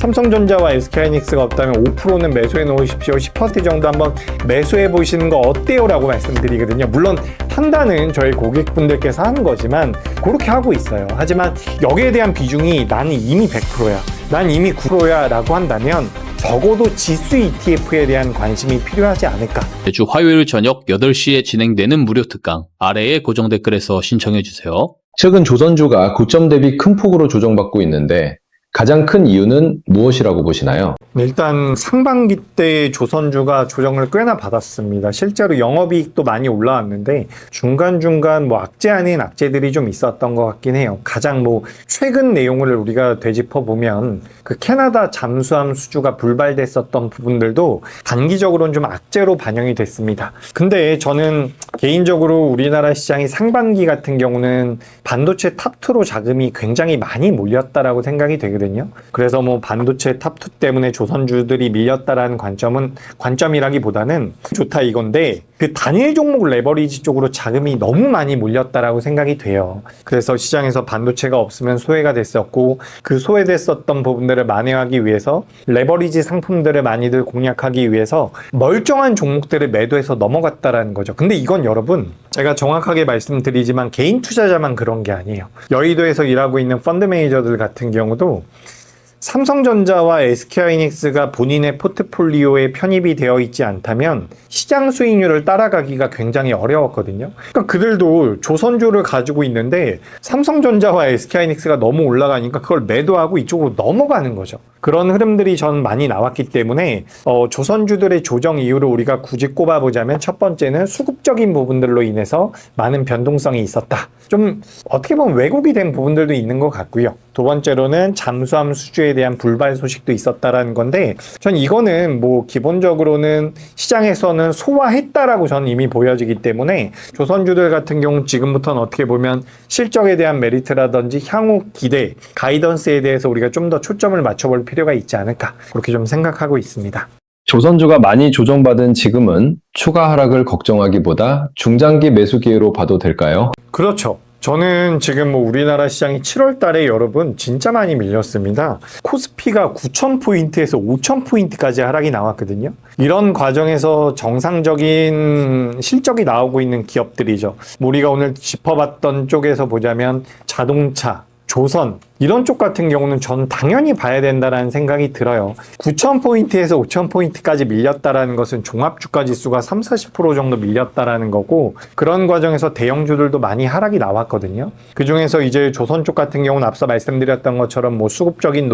삼성전자와 SK하이닉스가 없다면 5%는 매수해 놓으십시오. 10% 정도 한번 매수해 보시는 거 어때요? 라고 말씀드리거든요. 물론 판단은 저희 고객분들께서 하는 거지만 그렇게 하고 있어요. 하지만 여기에 대한 비중이 나는 이미 100%야. 난 이미 9%야 라고 한다면 적어도 지수 ETF에 대한 관심이 필요하지 않을까. 매주 화요일 저녁 8시에 진행되는 무료 특강 아래에 고정 댓글에서 신청해 주세요. 최근 조선주가 고점 대비 큰 폭으로 조정받고 있는데 가장 큰 이유는 무엇이라고 보시나요? 일단 상반기 때 조선주가 조정을 꽤나 받았습니다. 실제로 영업이익도 많이 올라왔는데 중간중간 악재 아닌 악재들이 좀 있었던 것 같긴 해요. 가장 최근 내용을 우리가 되짚어보면 그 캐나다 잠수함 수주가 불발됐었던 부분들도 단기적으로는 좀 악재로 반영이 됐습니다. 근데 저는 개인적으로 우리나라 시장이 상반기 같은 경우는 반도체 탑2로 자금이 굉장히 많이 몰렸다라고 생각이 되거든요. 그래서 반도체 탑2 때문에 조선주들이 밀렸다라는 관점이라기보다는 좋다 이건데 그 단일 종목 레버리지 쪽으로 자금이 너무 많이 몰렸다라고 생각이 돼요. 그래서 시장에서 반도체가 없으면 소외가 됐었고 그 소외됐었던 부분들을 만회하기 위해서 레버리지 상품들을 많이들 공략하기 위해서 멀쩡한 종목들을 매도해서 넘어갔다라는 거죠. 근데 이건 여러분 제가 정확하게 말씀드리지만 개인 투자자만 그런 게 아니에요. 여의도에서 일하고 있는 펀드 매니저들 같은 경우도 삼성전자와 SK하이닉스가 본인의 포트폴리오에 편입이 되어 있지 않다면 시장 수익률을 따라가기가 굉장히 어려웠거든요. 그러니까 그들도 조선주를 가지고 있는데 삼성전자와 SK하이닉스가 너무 올라가니까 그걸 매도하고 이쪽으로 넘어가는 거죠. 그런 흐름들이 저는 많이 나왔기 때문에 조선주들의 조정 이유를 우리가 굳이 꼽아보자면 첫 번째는 수급적인 부분들로 인해서 많은 변동성이 있었다. 좀 어떻게 보면 왜곡이 된 부분들도 있는 것 같고요. 두 번째로는 잠수함 수주에 대한 불발 소식도 있었다라는 건데 전 이거는 기본적으로는 시장에서는 소화했다라고 저는 이미 보여지기 때문에 조선주들 같은 경우 지금부터는 어떻게 보면 실적에 대한 메리트라든지 향후 기대, 가이던스에 대해서 우리가 좀 더 초점을 맞춰볼 필요가 있지 않을까 그렇게 좀 생각하고 있습니다. 조선주가 많이 조정받은 지금은 추가 하락을 걱정하기보다 중장기 매수 기회로 봐도 될까요? 그렇죠. 저는 지금 우리나라 시장이 7월 달에 여러분 진짜 많이 밀렸습니다. 코스피가 9,000포인트에서 5,000포인트까지 하락이 나왔거든요. 이런 과정에서 정상적인 실적이 나오고 있는 기업들이죠. 우리가 오늘 짚어봤던 쪽에서 보자면 자동차, 조선 이런 쪽 같은 경우는 저는 당연히 봐야 된다는 생각이 들어요. 9,000포인트에서 5,000포인트까지 밀렸다라는 것은 종합주가지수가 30-40% 정도 밀렸다라는 거고 그런 과정에서 대형주들도 많이 하락이 나왔거든요. 그중에서 이제 조선 쪽 같은 경우는 앞서 말씀드렸던 것처럼 수급적인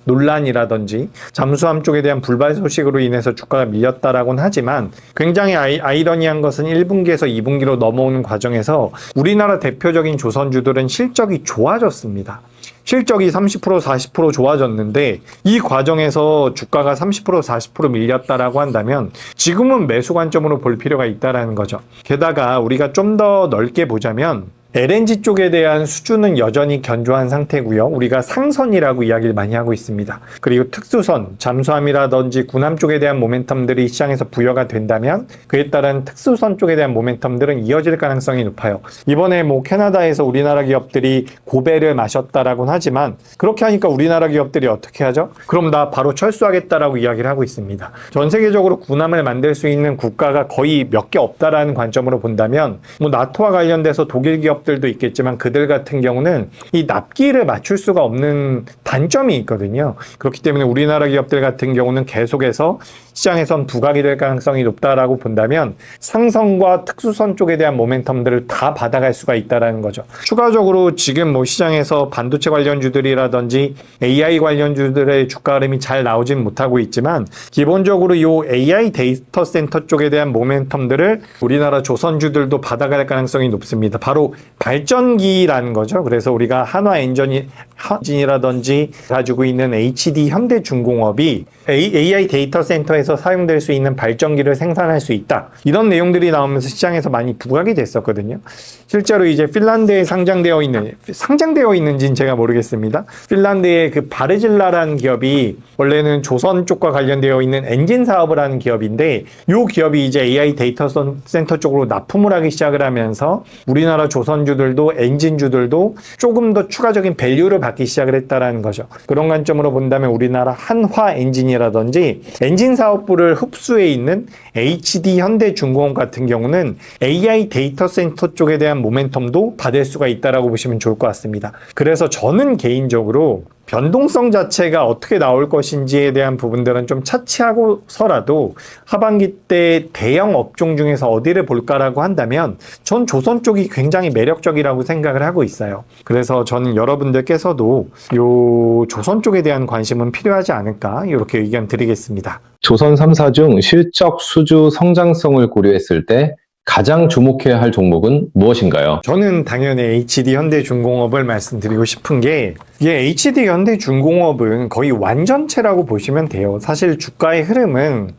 논란이라든지 잠수함 쪽에 대한 불발 소식으로 인해서 주가가 밀렸다라고는 하지만 굉장히 아이러니한 것은 1분기에서 2분기로 넘어오는 과정에서 우리나라 대표적인 조선주들은 실적이 좋아졌습니다. 실적이 30% 40% 좋아졌는데 이 과정에서 주가가 30% 40% 밀렸다라고 한다면 지금은 매수 관점으로 볼 필요가 있다라는 거죠. 게다가 우리가 좀 더 넓게 보자면 LNG 쪽에 대한 수주는 여전히 견조한 상태고요. 우리가 상선이라고 이야기를 많이 하고 있습니다. 그리고 특수선, 잠수함이라든지 군함 쪽에 대한 모멘텀들이 시장에서 부여가 된다면 그에 따른 특수선 쪽에 대한 모멘텀들은 이어질 가능성이 높아요. 이번에 캐나다에서 우리나라 기업들이 고배를 마셨다라고는 하지만 그렇게 하니까 우리나라 기업들이 어떻게 하죠? 그럼 나 바로 철수하겠다라고 이야기를 하고 있습니다. 전 세계적으로 군함을 만들 수 있는 국가가 거의 몇 개 없다라는 관점으로 본다면 나토와 관련돼서 독일 기업 들도 있겠지만 그들 같은 경우는 이 납기를 맞출 수가 없는 단점이 있거든요. 그렇기 때문에 우리나라 기업들 같은 경우는 계속해서 시장에선 부각이 될 가능성이 높다라고 본다면 상선과 특수선 쪽에 대한 모멘텀들을 다 받아갈 수가 있다라는 거죠. 추가적으로 지금 시장에서 반도체 관련주들이라든지 AI 관련주들의 주가 흐름이 잘 나오진 못하고 있지만 기본적으로 이 AI 데이터 센터 쪽에 대한 모멘텀들을 우리나라 조선주들도 받아갈 가능성이 높습니다. 바로 발전기라는 거죠. 그래서 우리가 한화엔진이라든지 가지고 있는 HD 현대중공업이 AI 데이터 센터에서 사용될 수 있는 발전기를 생산할 수 있다. 이런 내용들이 나오면서 시장에서 많이 부각이 됐었거든요. 실제로 이제 핀란드에 상장되어 있는지는 제가 모르겠습니다. 핀란드의 그 바르질라라는 기업이 원래는 조선 쪽과 관련되어 있는 엔진 사업을 하는 기업인데 이 기업이 이제 AI 데이터 센터 쪽으로 납품을 하기 시작을 하면서 우리나라 조선주 대장주들도 엔진주들도 조금 더 추가적인 밸류를 받기 시작을 했다라는 거죠. 그런 관점으로 본다면 우리나라 한화 엔진이라든지 엔진 사업부를 흡수해 있는 HD 현대중공업 같은 경우는 AI 데이터 센터 쪽에 대한 모멘텀도 받을 수가 있다라고 보시면 좋을 것 같습니다. 그래서 저는 개인적으로 변동성 자체가 어떻게 나올 것인지에 대한 부분들은 좀 차치하고서라도 하반기 때 대형 업종 중에서 어디를 볼까라고 한다면 전 조선 쪽이 굉장히 매력적이라고 생각을 하고 있어요. 그래서 저는 여러분들께서도 요 조선 쪽에 대한 관심은 필요하지 않을까 이렇게 의견 드리겠습니다. 조선 3사 중 실적, 수주, 성장성을 고려했을 때 가장 주목해야 할 종목은 무엇인가요? 저는 당연히 HD 현대중공업을 말씀드리고 싶은 게 이게 HD 현대중공업은 거의 완전체라고 보시면 돼요. 사실 주가의 흐름은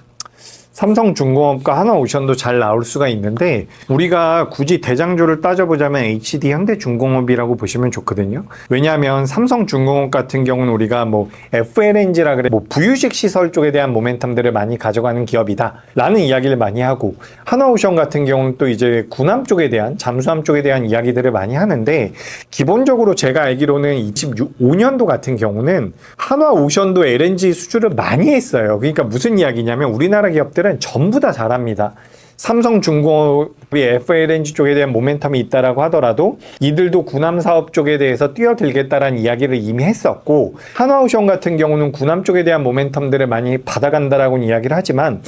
삼성중공업과 하나오션도 잘 나올 수가 있는데 우리가 굳이 대장주를 따져보자면 HD 현대중공업이라고 보시면 좋거든요. 왜냐하면 삼성중공업 같은 경우는 우리가 뭐 FLNG라 그래 뭐 부유식 시설 쪽에 대한 모멘텀들을 많이 가져가는 기업이다 라는 이야기를 많이 하고 하나오션 같은 경우는 또 이제 군함 쪽에 대한 잠수함 쪽에 대한 이야기들을 많이 하는데 기본적으로 제가 알기로는 25년도 같은 경우는 한화오션도 LNG 수주를 많이 했어요. 그러니까 무슨 이야기냐면 우리나라 기업들은 전부 다 잘합니다. 삼성중공업이 FLNG 쪽에 대한 모멘텀이 있다라고 하더라도 이들도 군함 사업 쪽에 대해서 뛰어들겠다라는 이야기를 이미 했었고 한화오션 같은 경우는 군함 쪽에 대한 모멘텀들을 많이 받아간다라고 이야기를 하지만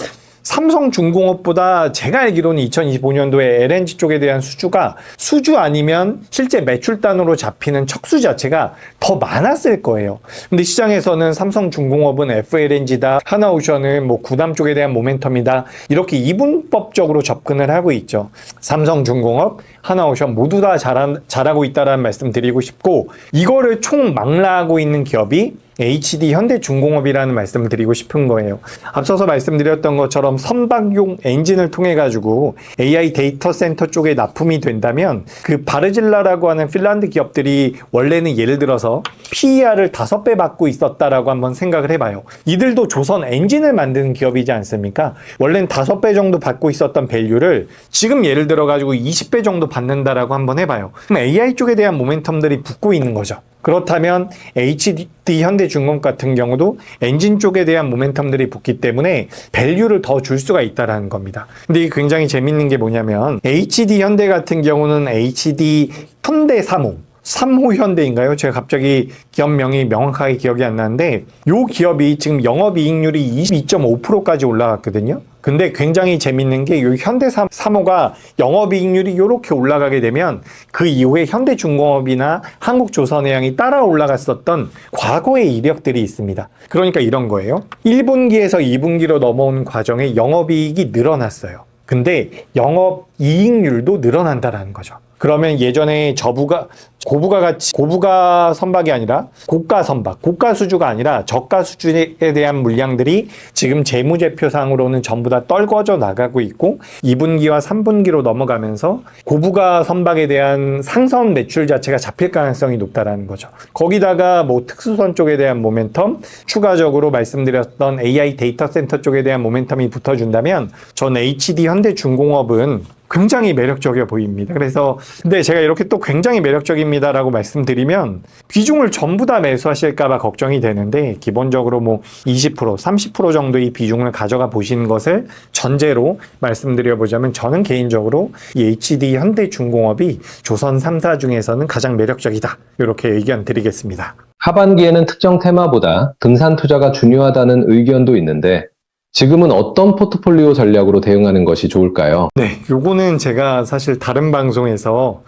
삼성중공업보다 제가 알기로는 2025년도에 LNG 쪽에 대한 수주가 수주 아니면 실제 매출단으로 잡히는 척수 자체가 더 많았을 거예요. 근데 시장에서는 삼성중공업은 FLNG다, 하나오션은 뭐 구담 쪽에 대한 모멘텀이다 이렇게 이분법적으로 접근을 하고 있죠. 삼성중공업, 하나오션 모두 다 잘하고 있다는 말씀 드리고 싶고 이거를 총망라하고 있는 기업이 HD 현대중공업이라는 말씀을 드리고 싶은 거예요. 앞서서 말씀드렸던 것처럼 선박용 엔진을 통해 가지고 AI 데이터 센터 쪽에 납품이 된다면 그 바르질라라고 하는 핀란드 기업들이 원래는 예를 들어서 PER을 5배 받고 있었다라고 한번 생각을 해봐요. 이들도 조선 엔진을 만드는 기업이지 않습니까? 원래는 5배 정도 받고 있었던 밸류를 지금 예를 들어 가지고 20배 정도 받는다라고 한번 해봐요. 그럼 AI 쪽에 대한 모멘텀들이 붙고 있는 거죠. 그렇다면 HD 현대중공업 같은 경우도 엔진 쪽에 대한 모멘텀들이 붙기 때문에 밸류를 더 줄 수가 있다는 겁니다. 근데 이게 굉장히 재밌는 게 뭐냐면 HD 현대 같은 경우는 HD 현대 3호 현대인가요? 제가 갑자기 기업명이 명확하게 기억이 안 나는데 이 기업이 지금 영업이익률이 22.5%까지 올라갔거든요. 근데 굉장히 재밌는 게 이 현대 3호가 영업이익률이 이렇게 올라가게 되면 그 이후에 현대중공업이나 한국조선해양이 따라 올라갔었던 과거의 이력들이 있습니다. 그러니까 이런 거예요. 1분기에서 2분기로 넘어온 과정에 영업이익이 늘어났어요. 근데 영업이익률도 늘어난다라는 거죠. 그러면 예전에 고부가 선박이 아니라 고가 선박, 고가 수주가 아니라 저가 수주에 대한 물량들이 지금 재무제표상으로는 전부 다 떨궈져 나가고 있고 2분기와 3분기로 넘어가면서 고부가 선박에 대한 상선 매출 자체가 잡힐 가능성이 높다라는 거죠. 거기다가 뭐 특수선 쪽에 대한 모멘텀, 추가적으로 말씀드렸던 AI 데이터 센터 쪽에 대한 모멘텀이 붙어준다면 전 HD 현대중공업은 굉장히 매력적이어 보입니다. 그래서 근데 제가 이렇게 또 굉장히 매력적입니다라고 말씀드리면 비중을 전부 다 매수하실까봐 걱정이 되는데 기본적으로 뭐 20%, 30% 정도의 비중을 가져가 보시는 것을 전제로 말씀드려보자면 저는 개인적으로 이 HD 현대중공업이 조선 3사 중에서는 가장 매력적이다. 이렇게 의견 드리겠습니다. 하반기에는 특정 테마보다 등산 투자가 중요하다는 의견도 있는데 지금은 어떤 포트폴리오 전략으로 대응하는 것이 좋을까요? 네, 요거는 제가 사실 다른 방송에서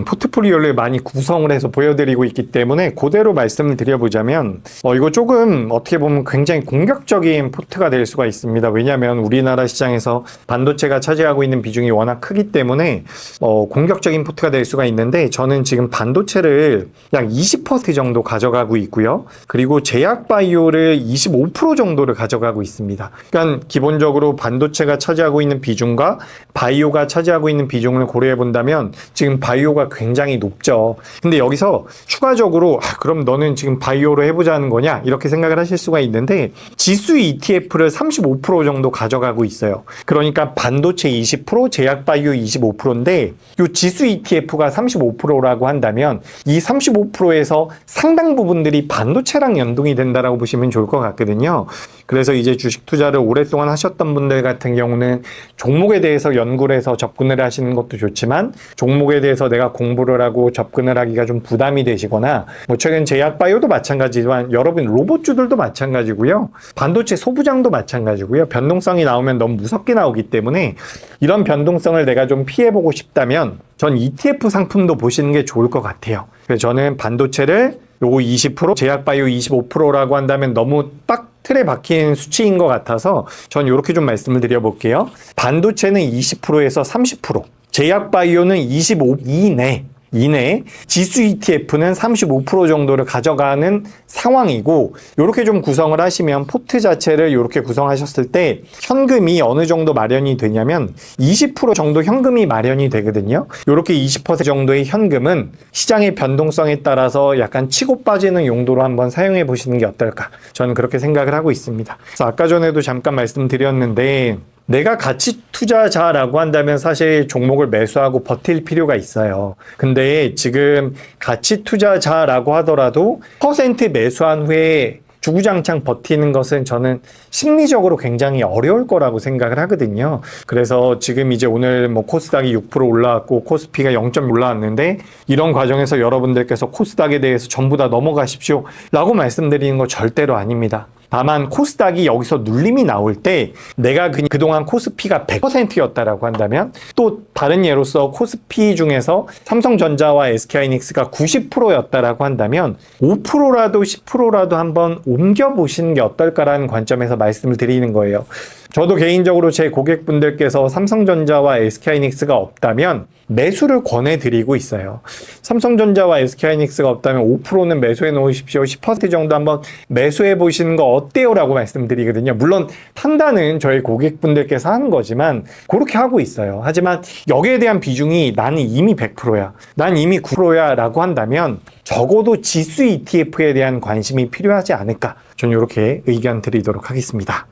포트폴리오를 많이 구성을 해서 보여드리고 있기 때문에 그대로 말씀을 드려보자면 이거 조금 어떻게 보면 굉장히 공격적인 포트가 될 수가 있습니다. 왜냐하면 우리나라 시장에서 반도체가 차지하고 있는 비중이 워낙 크기 때문에 공격적인 포트가 될 수가 있는데 저는 지금 반도체를 약 20% 정도 가져가고 있고요. 그리고 제약바이오를 25% 정도를 가져가고 있습니다. 그러니까 기본적으로 반도체가 차지하고 있는 비중과 바이오가 차지하고 있는 비중을 고려해 본다면 지금 바이오가 굉장히 높죠. 근데 여기서 추가적으로 그럼 너는 지금 바이오로 해보자는 거냐 이렇게 생각을 하실 수가 있는데 지수 ETF를 35% 정도 가져가고 있어요. 그러니까 반도체 20%, 제약 바이오 25%인데 이 지수 ETF가 35%라고 한다면 이 35%에서 상당 부분들이 반도체랑 연동이 된다라고 보시면 좋을 것 같거든요. 그래서 이제 주식 투자를 오랫동안 하셨던 분들 같은 경우는 종목에 대해서 연구를 해서 접근을 하시는 것도 좋지만 종목에 대해서 내가 공부를 하고 접근을 하기가 좀 부담이 되시거나 뭐 최근 제약바이오도 마찬가지지만 여러분 로봇주들도 마찬가지고요. 반도체 소부장도 마찬가지고요. 변동성이 나오면 너무 무섭게 나오기 때문에 이런 변동성을 내가 좀 피해보고 싶다면 전 ETF 상품도 보시는 게 좋을 것 같아요. 그래서 저는 반도체를 요거 20%, 제약바이오 25%라고 한다면 너무 딱 틀에 박힌 수치인 것 같아서 전 이렇게 좀 말씀을 드려볼게요. 반도체는 20%에서 30%, 제약바이오는 25 이내, 지수 ETF는 35% 정도를 가져가는 상황이고 이렇게 좀 구성을 하시면 포트 자체를 이렇게 구성하셨을 때 현금이 어느 정도 마련이 되냐면 20% 정도 현금이 마련이 되거든요. 이렇게 20% 정도의 현금은 시장의 변동성에 따라서 약간 치고 빠지는 용도로 한번 사용해 보시는 게 어떨까? 저는 그렇게 생각을 하고 있습니다. 그래서 아까 전에도 잠깐 말씀드렸는데 내가 가치 투자자라고 한다면 사실 종목을 매수하고 버틸 필요가 있어요. 근데 지금 가치 투자자라고 하더라도 퍼센트 매수한 후에 주구장창 버티는 것은 저는 심리적으로 굉장히 어려울 거라고 생각을 하거든요. 그래서 지금 이제 오늘 뭐 코스닥이 6% 올라왔고 코스피가 0.1 올라왔는데 이런 과정에서 여러분들께서 코스닥에 대해서 전부 다 넘어가십시오 라고 말씀드리는 거 절대로 아닙니다. 다만 코스닥이 여기서 눌림이 나올 때 내가 그동안 코스피가 100%였다라고 한다면 또 다른 예로서 코스피 중에서 삼성전자와 SK하이닉스가 90%였다라고 한다면 5%라도 10%라도 한번 옮겨보시는 게 어떨까라는 관점에서 말씀을 드리는 거예요. 저도 개인적으로 제 고객분들께서 삼성전자와 SK하이닉스가 없다면 매수를 권해드리고 있어요. 삼성전자와 SK하이닉스가 없다면 5%는 매수해 놓으십시오. 10% 정도 한번 매수해 보시는 거 어때요? 라고 말씀드리거든요. 물론 판단은 저희 고객분들께서 하는 거지만 그렇게 하고 있어요. 하지만 여기에 대한 비중이 나는 이미 100%야. 난 이미 9%야 라고 한다면 적어도 지수 ETF에 대한 관심이 필요하지 않을까. 저는 이렇게 의견 드리도록 하겠습니다.